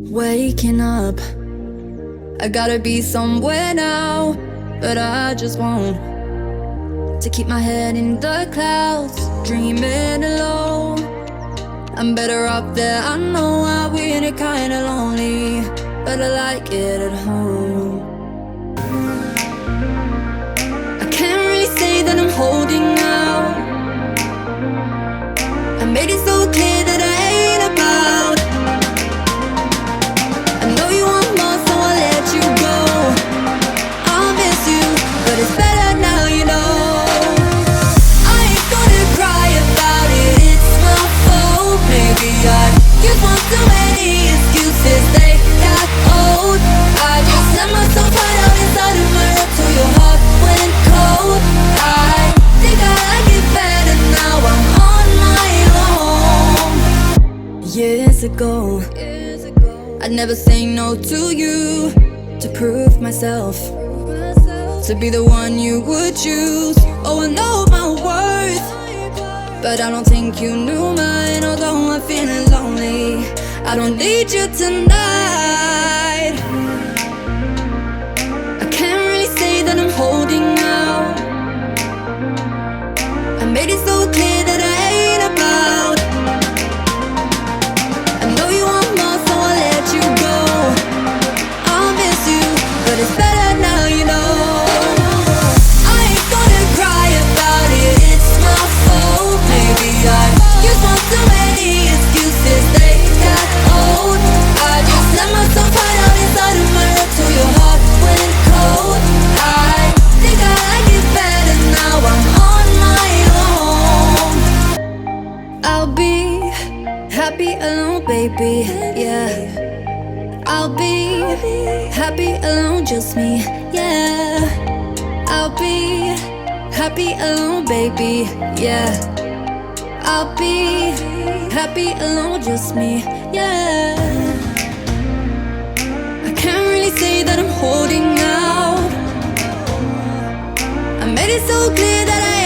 Waking up, I gotta be somewhere now, but I just won't. To keep my head in the clouds, dreaming alone. I'm better off there, I know I'm really kinda lonely, but I like it at home. I can't really say that I'm holding out. I made it so clear that I ain't about. I know you want more, so I'll let you go. I'll miss you, but it's better now, you know. I ain't gonna cry about it, it's my fault. Maybe I use one too many excuses, they got old. I just let myself hide out inside of my room till your heart went cold. I think I like it better now, I'm on my own. Years ago, I'd never say no to you, to prove myself, to be the one you would choose. Oh, I know my worth, but I don't think you knew mine. Although I'm feeling lonely, I don't need you tonight. I can't really say that I'm holding out. I made it so clear that I ain't about. I know you want more, so I'll let you go. I'll miss you, but it's better now, you know. I ain't gonna cry about it, it's my fault. Maybe I used one too many excuses, they got old. I just let myself hide out inside of my room till your heart went cold. I think I like it better now, I'm on my own. I'll be happy alone, baby, yeah. I'll be happy alone, just me, yeah. I'll be happy alone, baby, yeah. I'll be happy alone, just me, yeah. I can't really say that I'm holding out. I made it so clear that I